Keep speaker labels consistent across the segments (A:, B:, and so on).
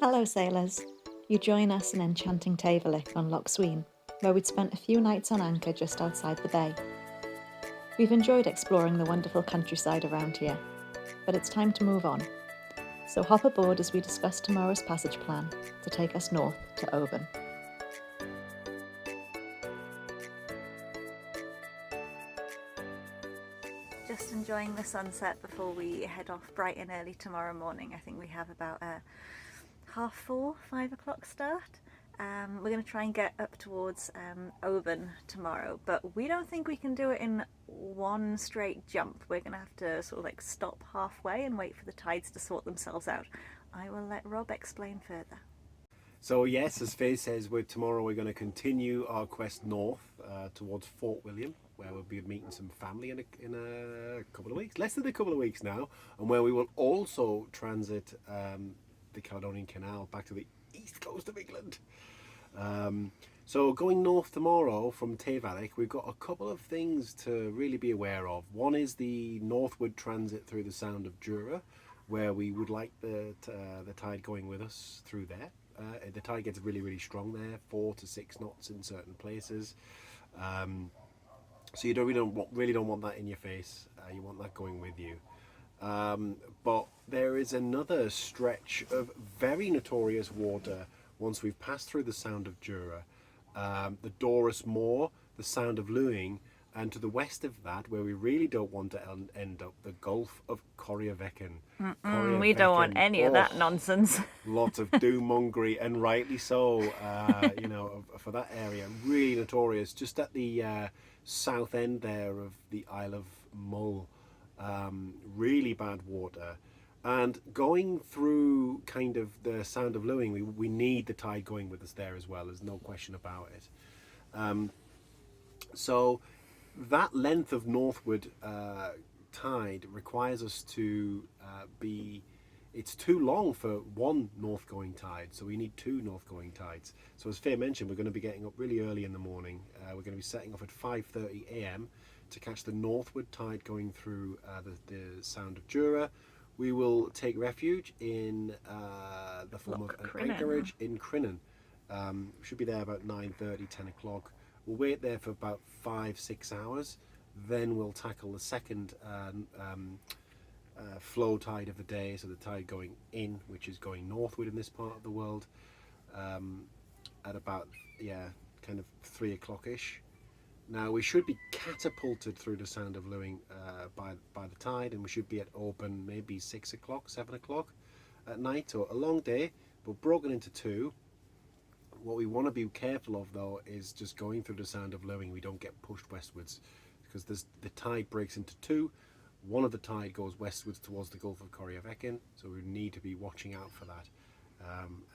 A: Hello sailors, you join us in enchanting Tayvallich on Loch Sween, where we'd spent a few nights on anchor just outside the bay. We've enjoyed exploring the wonderful countryside around here, but it's time to move on. So hop aboard as we discuss tomorrow's passage plan to take us north to Oban. Just enjoying the sunset before we head off bright and early tomorrow morning. I think we have about a 4:30, 5 o'clock start. We're going to try and get up towards Oban tomorrow, but we don't think we can do it in one straight jump. We're going to have to sort of like stop halfway and wait for the tides to sort themselves out. I will let Rob explain further.
B: So yes, as Faye says, tomorrow we're going to continue our quest north towards Fort William, where we'll be meeting some family in a couple of weeks, less than a couple of weeks now, and where we will also transit the Caledonian Canal back to the east coast of England. So going north tomorrow from Tayvallich, we've got a couple of things to really be aware of. One is the northward transit through the Sound of Jura, where we would like the tide going with us through there. The tide gets really strong there, 4 to 6 knots in certain places. So you really don't want that in your face. You want that going with you. But there is another stretch of very notorious water once we've passed through the Sound of Jura, the Dorus Mor, the Sound of Luing, and to the west of that, where we really don't want to end up, the Gulf of Corryvreckan.
A: We don't want any of that nonsense.
B: Lots of doom-mongery, and rightly so, you know, for that area. Really notorious, just at the south end there of the Isle of Mull. Really bad water. And going through kind of the Sound of Luing, we need the tide going with us there as well. There's no question about it. So that length of northward tide requires us to it's too long for one north-going tide, so we need 2 north-going tides. So as Faye mentioned, we're going to be getting up really early in the morning. We're going to be setting off at 5:30 a.m. to catch the northward tide going through the Sound of Jura. We will take refuge in the form of an anchorage in Crinan. We should be there about 9:30, 10 o'clock. We'll wait there for about 5-6 hours. Then we'll tackle the second flow tide of the day, so the tide going in, which is going northward in this part of the world, at about kind of 3 o'clock-ish. Now we should be catapulted through the Sound of Luing by the tide, and we should be at Oban maybe 6 o'clock, 7 o'clock at night. So a long day, but broken into 2. What we want to be careful of though is just going through the Sound of Luing, we don't get pushed westwards, because the tide breaks into 2. One of the tide goes westwards towards the Gulf of Corryvreckan, so we need to be watching out for that,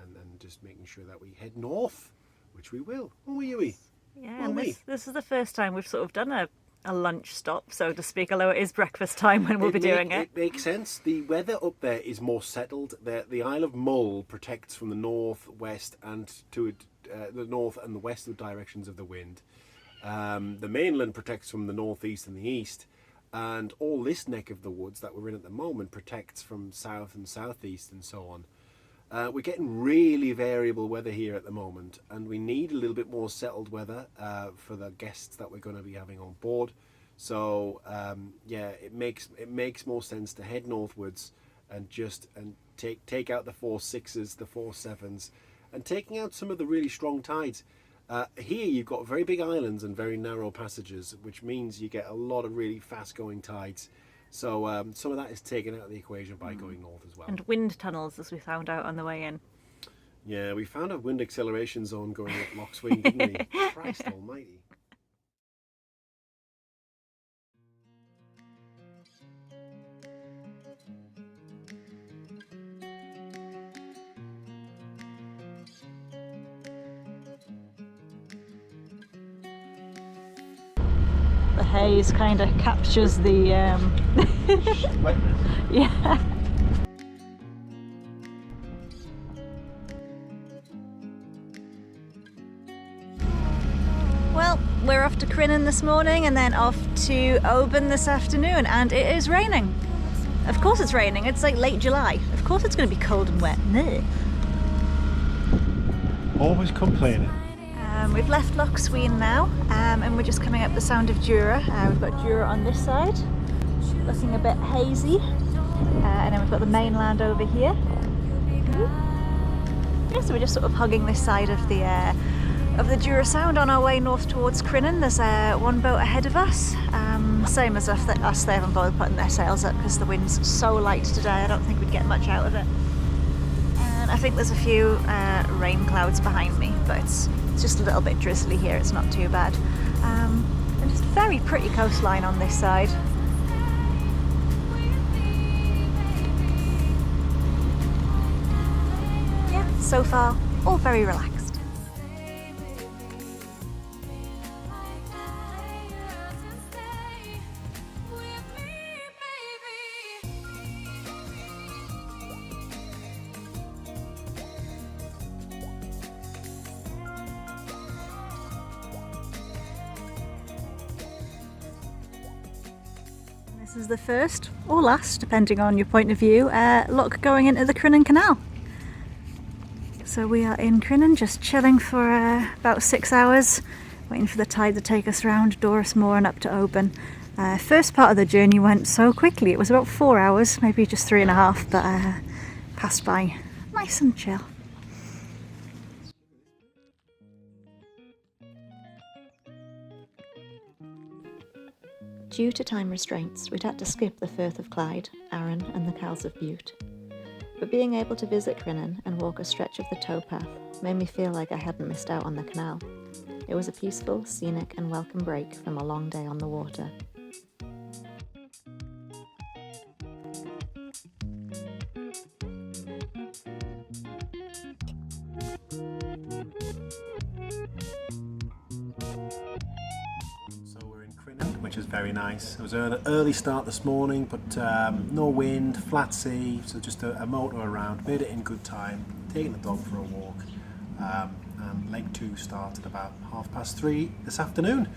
B: and just making sure that we head north, which we will, won't we, Yui?
A: Yeah, and this is the first time we've sort of done a lunch stop, so to speak, although it is breakfast time when we'll be doing it.
B: It makes sense. The weather up there is more settled. The Isle of Mull protects from the north, west, and to the north and the west directions of the wind. The mainland protects from the northeast and the east, and all this neck of the woods that we're in at the moment protects from south and southeast and so on. We're getting really variable weather here at the moment, and we need a little bit more settled weather for the guests that we're going to be having on board. So it makes more sense to head northwards and take out the 4 6s, the 4 7s, and taking out some of the really strong tides. Here you've got very big islands and very narrow passages, which means you get a lot of really fast-going tides. So some of that is taken out of the equation by going north as well.
A: And wind tunnels, as we found out on the way in.
B: Yeah, we found a wind acceleration zone going at Loch Sween, didn't we? Christ almighty.
A: The haze kind of captures the yeah. Well, we're off to Crinan this morning and then off to Oban this afternoon, and it is raining. Of course it's raining, it's like late July. Of course it's going to be cold and wet.
B: Always complaining.
A: We've left Loch Sween now, and we're just coming up the Sound of Jura. We've got Jura on this side, looking a bit hazy, and then we've got the mainland over here. Yeah, so we're just sort of hugging this side of the Jura Sound on our way north towards Crinan. There's one boat ahead of us. Same as us, they haven't bothered putting their sails up because the wind's so light today. I don't think we'd get much out of it. And I think there's a few rain clouds behind me, but it's just a little bit drizzly here. It's not too bad. And just very pretty coastline on this side. Yeah, so far all very relaxed. This is the first, or last, depending on your point of view, lock going into the Crinan Canal. So we are in Crinan, just chilling for about 6 hours, waiting for the tide to take us round Dorus Mor and up to Oban. First part of the journey went so quickly, it was about 4 hours, maybe just 3.5, but passed by nice and chill. Due to time restraints, we'd had to skip the Firth of Clyde, Arran and the Cowls of Bute. But being able to visit Crinan and walk a stretch of the towpath made me feel like I hadn't missed out on the canal. It was a peaceful, scenic and welcome break from a long day on the water.
B: Which is very nice. It was an early start this morning, but no wind, flat sea, so just a motor around. Made it in good time, taking the dog for a walk. And leg 2 started about 3:30 this afternoon.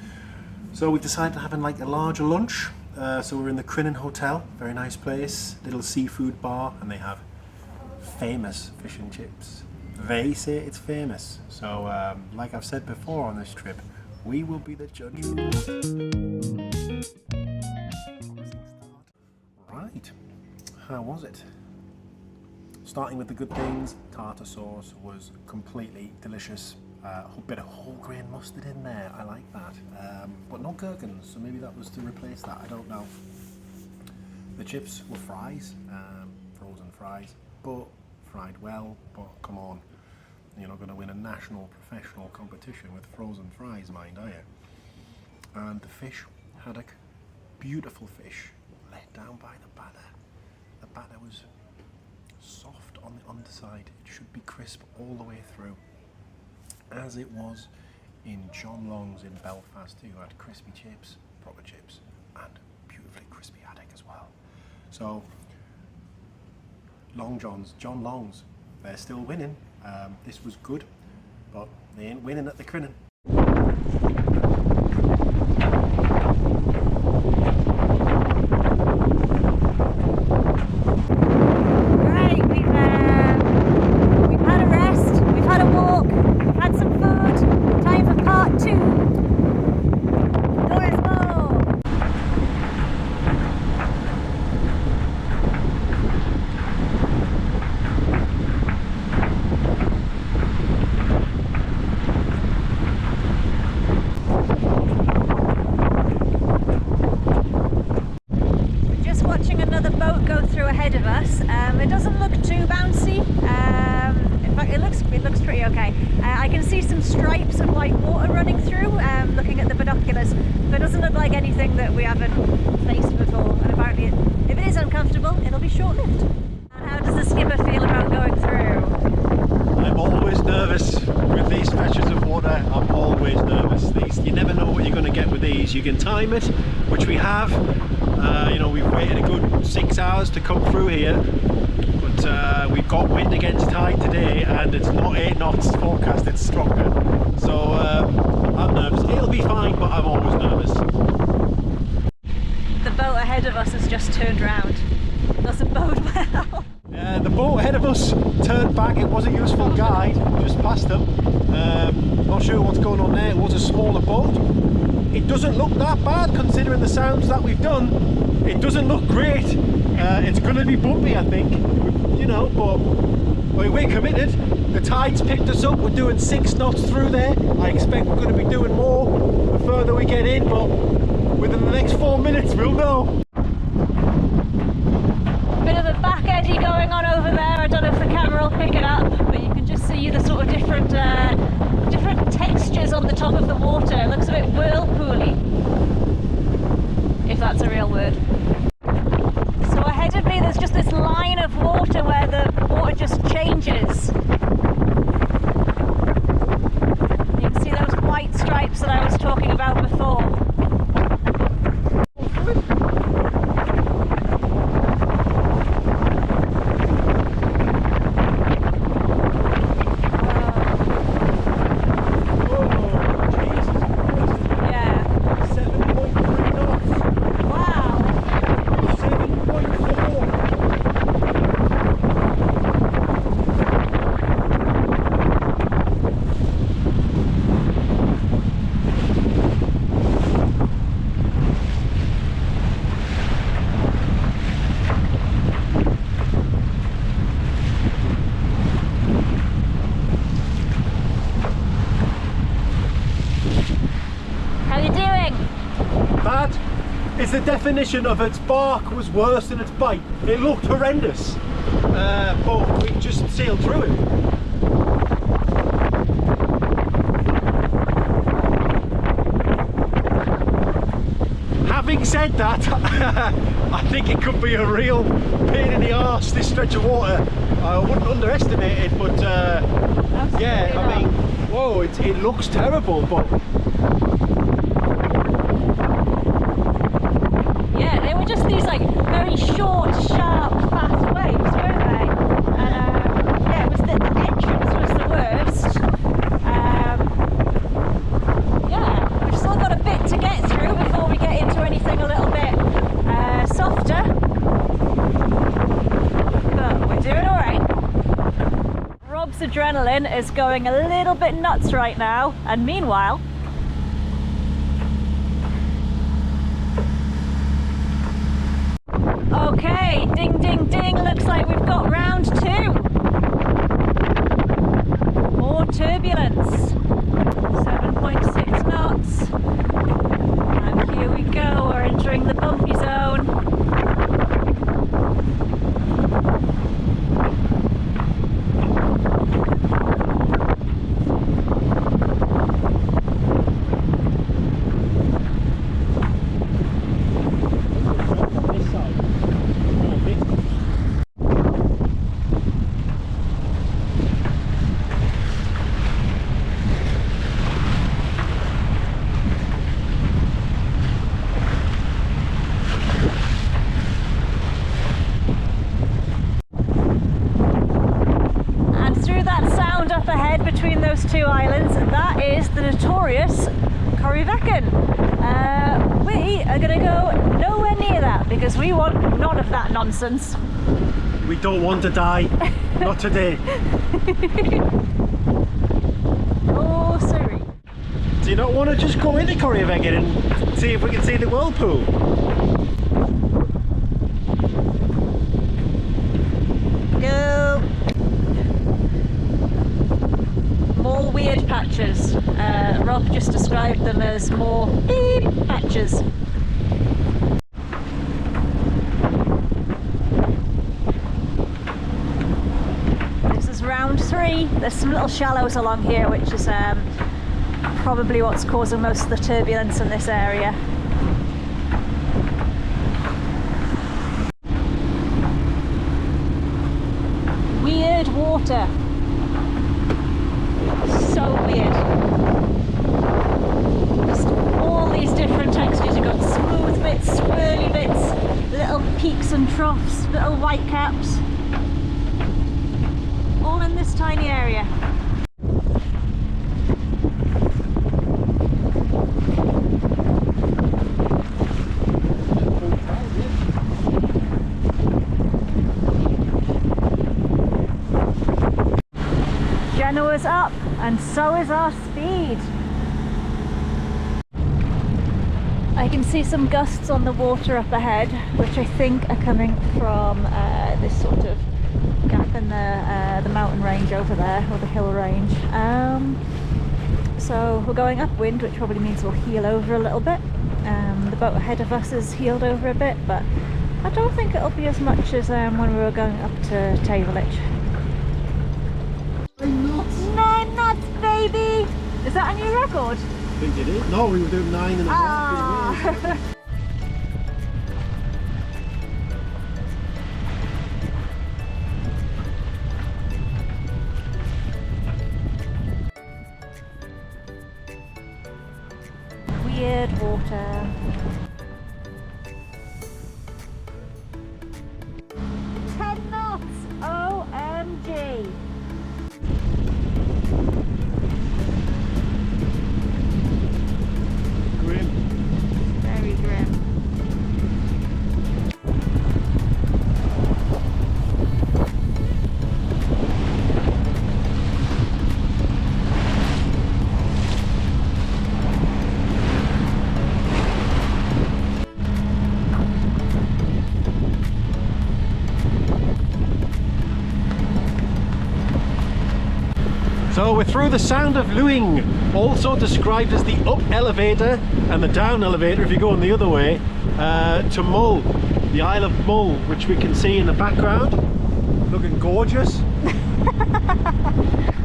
B: So we decided to have like a larger lunch. So we're in the Crinan Hotel, very nice place, little seafood bar, and they have famous fish and chips. They say it's famous. So like I've said before on this trip, we will be the judge. Right, how was it? Starting with the good things, tartar sauce was completely delicious. A bit of whole grain mustard in there, I like that. But no gherkins, so maybe that was to replace that, I don't know. The chips were fries, frozen fries, but fried well, but come on. You're not going to win a national professional competition with frozen fries, mind, are you? And the fish, haddock, beautiful fish, let down by the batter. The batter was soft on the underside. It should be crisp all the way through, as it was in John Long's in Belfast too. Had crispy chips, proper chips, and beautifully crispy haddock as well. So Long John's, John Long's, they're still winning. This was good, but they ain't winning at the Crinan.
A: Right, we've had a rest, we've had a walk, we've had some food. Time for part 2. Dorus Mor. Ahead of us. It doesn't look too bouncy. In fact, it looks pretty okay. I can see some stripes of white water running through, looking at the binoculars, but it doesn't look like anything that we haven't faced before. And apparently, if it is uncomfortable, it'll be short-lived. And how does the skipper feel about going through?
C: I'm always nervous with these stretches of water. I'm always nervous. You never know what you're going to get with these. You can time it, which we have. You know, we've waited a good 6 hours to come through here, but we've got wind against tide today, and it's not 8 knots forecast, it's stronger. So I'm nervous. It'll be fine, but I'm always nervous.
A: The boat ahead of us has just turned round. Doesn't bode well.
C: Yeah, the boat ahead of us turned back. It was a useful guide, just past them. Not sure what's going on there. It was a smaller boat. It doesn't look that bad considering the sounds that we've done. It doesn't look great. It's going to be bumpy, I think, you know, but we're committed. The tide's picked us up. We're doing 6 knots through there. I expect we're going to be doing more the further we get in, but within the next 4 minutes we'll know.
A: Bit of a back eddy going on over there. I don't know if the camera will pick it up, but you can just see the sort of different textures on the top of the water. It looks a bit whirlpooly, if that's a real word. So ahead of me there's just this line of water where the water just changes. You can see those white stripes that I was talking about before.
C: The definition of its bark was worse than its bite. It looked horrendous, but we just sailed through it. Having said that, I think it could be a real pain in the arse, this stretch of water. I wouldn't underestimate it, but yeah, I mean, whoa, it looks terrible, but just these like very short, sharp, fast waves, weren't they? And yeah, it was the entrance was the worst. Yeah, we've still got a bit to get through before we get into anything a little bit softer. But we're doing alright. Rob's adrenaline is going a little bit nuts right now, and meanwhile, okay, ding ding ding, looks like we've got round 2. More turbulence. 7.6 knots. And here we go, we're entering the bumpy zone. Two islands, and that is the notorious Corryvreckan. We are going to go nowhere near that because we want none of that nonsense. We don't want to die. Not today.
A: Oh, sorry.
C: Do you not want to just go into Corryvreckan and see if we can see the whirlpool?
A: No. More weird patches. Rob just described them as more beep patches. This is round 3. There's some little shallows along here, which is probably what's causing most of the turbulence in this area. Weird water. So weird. Just all these different textures. You've got smooth bits, swirly bits, little peaks and troughs, little white caps. All in this tiny area. flow is up and so is our speed. I can see some gusts on the water up ahead, which I think are coming from this sort of gap in the mountain range over there, or the hill range. So we're going upwind, which probably means we'll heel over a little bit. The boat ahead of us is heeled over a bit, but I don't think it'll be as much as when we were going up to Tayvallich.
C: 9 knots!
A: 9 knots, baby! Is that a new record?
C: I think it is. No, we were doing 9.5.
A: Ah. Weird water. OMG!
C: Grim.
A: Very grim.
C: So we're through the Sound of Luing, also described as the up elevator and the down elevator if you go on the other way, to Mull, the Isle of Mull, which we can see in the background, looking gorgeous.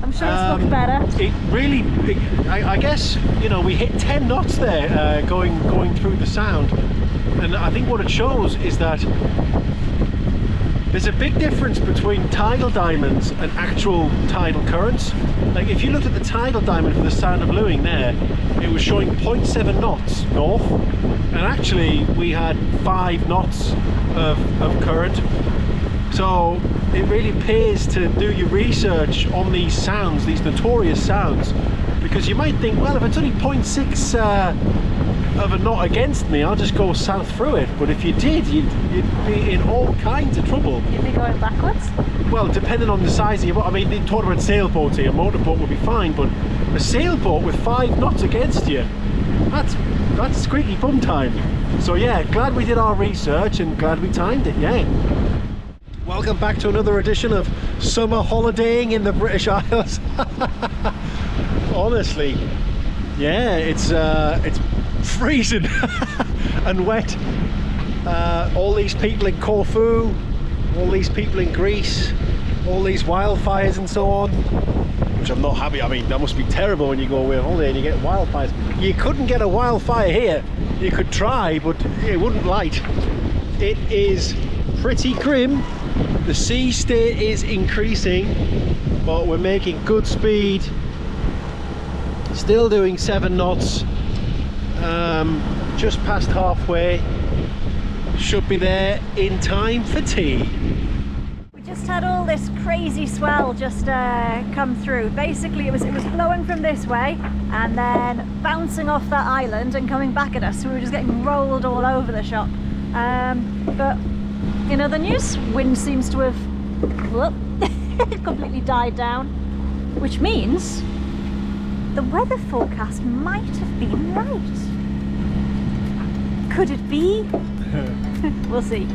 A: I'm sure it's looked better.
C: It really, I guess, you know, we hit 10 knots there going through the Sound, and I think what it shows is that there's a big difference between tidal diamonds and actual tidal currents. Like if you looked at the tidal diamond for the Sound of Luing there, it was showing 0.7 knots north, and actually we had 5 knots of current. So it really pays to do your research on these sounds, these notorious sounds, because you might think, well, if it's only 0.6 of a knot against me, I'll just go south through it. But if you did, you'd be in all kinds of trouble.
A: You'd be going backwards?
C: Well, depending on the size of your boat. I mean, they talk about sailboats here. A motorboat would be fine, but a sailboat with 5 knots against you, that's squeaky bum time. So yeah, glad we did our research and glad we timed it, yeah. Welcome back to another edition of summer holidaying in the British Isles. Honestly, yeah, it's freezing and wet. All these people in Corfu, all these people in Greece, all these wildfires and so on, which I'm not happy. I mean, that must be terrible when you go away on holiday and you get wildfires. You couldn't get a wildfire here. You could try, but it wouldn't light. It is pretty grim. The sea state is increasing, but we're making good speed. Still doing 7 knots. Just past halfway. Should be there in time for tea.
A: We just had all this crazy swell just come through. Basically it was blowing from this way and then bouncing off that island and coming back at us, so we were just getting rolled all over the shop. But in other news, wind seems to have completely died down, which means the weather forecast might have been right. Could it be? We'll see.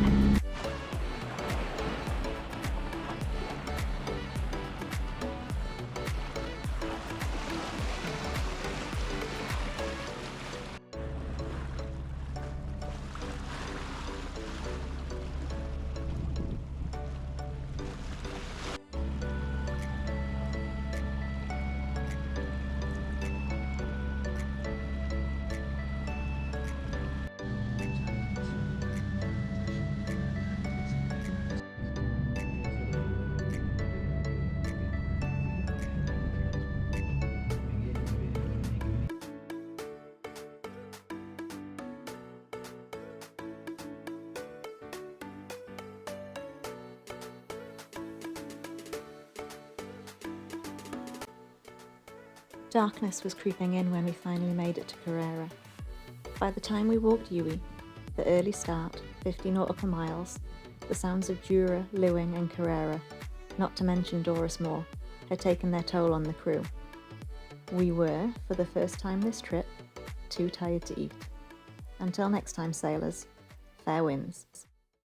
A: Darkness was creeping in when we finally made it to Corryvreckan. By the time we walked Uwe, the early start, 50 nautical miles, the sounds of Jura, Luing and Corryvreckan, not to mention Dorus Mor,
D: had taken their toll on the crew. We were, for the first time this trip, too tired to eat. Until next time, sailors, fair winds.